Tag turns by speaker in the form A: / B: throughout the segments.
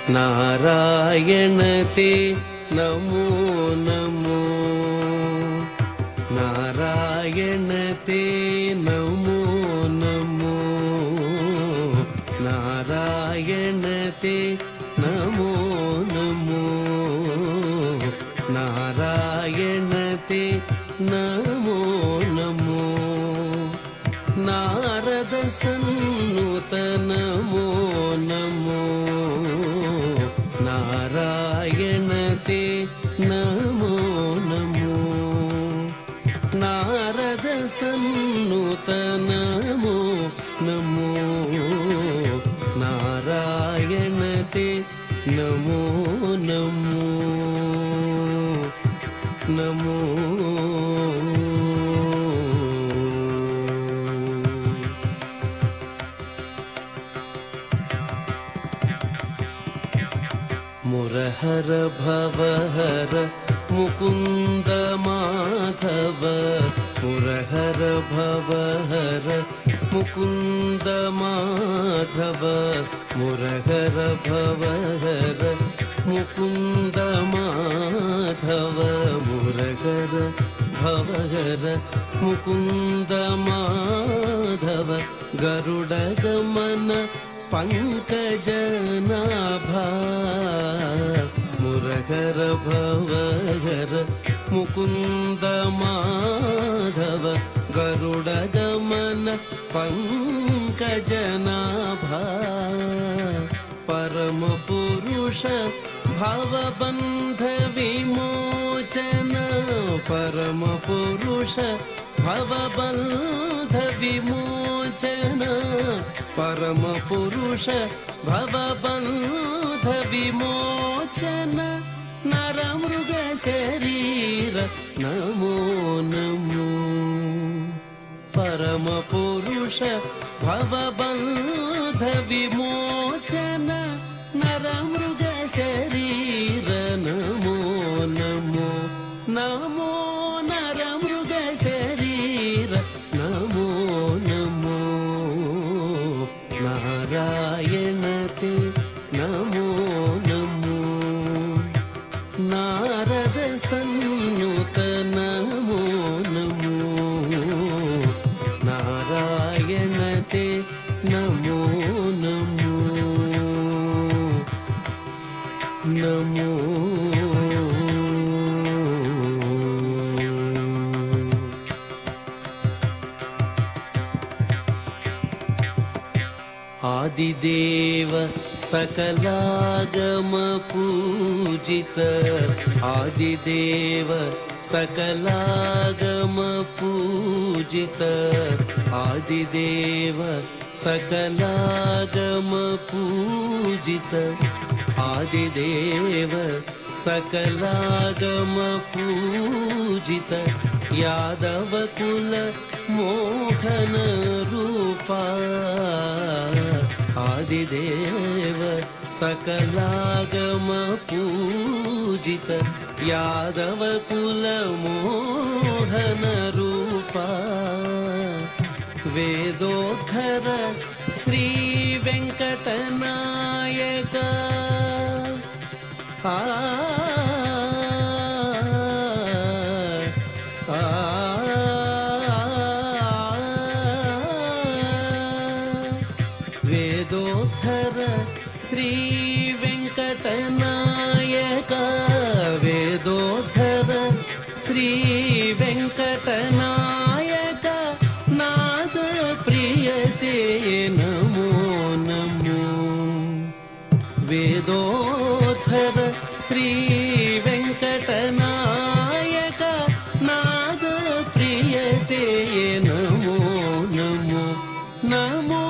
A: नारायण ते नमो नमो नारायण ते नमो नमो नारायण ते नमो नमो नारायण ते नमो नमो नारद सन्नुत नमो नमो नारायण ते नमो नमो नारद सन्नुत नमो नमो नारायण ते नमो नमो नमो मुरहर भवहर मुकुंद माधव मुरहर भवहर मुकुंद माधव मुरहर भवहर मुकुंद माधव मुरहर भवहर मुकुंद माधव गरुडगमन पंकजनाभा मुरहर भवहर मुकुंद माधव गरुडगमन पंकजनाभा परम पुरुष भवबंध विमोचन परम पुरुष भवबंध विमोचन परम पुरुष भवबंध विमोचन नरमृग शरीर नमो नमो परम पुरुष भवबंध विमोचन नरमृग शरीर नमो नमो नमो नरमृग शरीर नमो नमो नारायण ते नमो नमो नारद सन्नुत नमो नमो नारायण ते नमो नमो नमो आदिदेव सकलागम पूजित आदिदेव सकलागम पूजित आदिदेव सकलागम पूजित आदिदेव सकलागम पूजित यादव कुल मोहन रूपा आदिदेव सकलागम पूजित यादव कुल मोहन रूपा वेदोत्तर श्री वेंकटनायक वेदोत्तर श्री वेंकटनायक वेदोत्तर श्री वेंकटनायक नाद प्रियते नमो नमो वेदोत्तर श्री वेंकटनायक नाद प्रियते नमो नमो नमो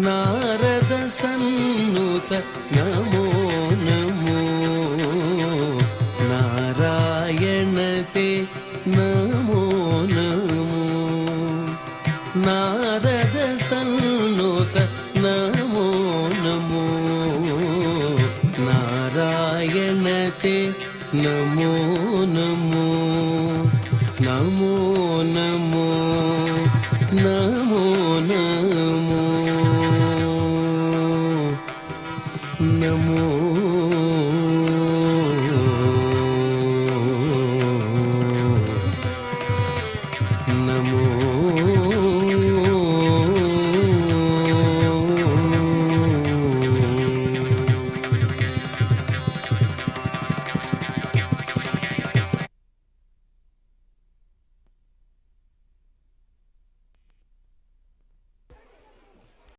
A: नारद सन्नुत नमो नमो नारायण ते नमो नमो नारद सन्नुत नमो नमो नारायण ते नमो నమో నమో నమో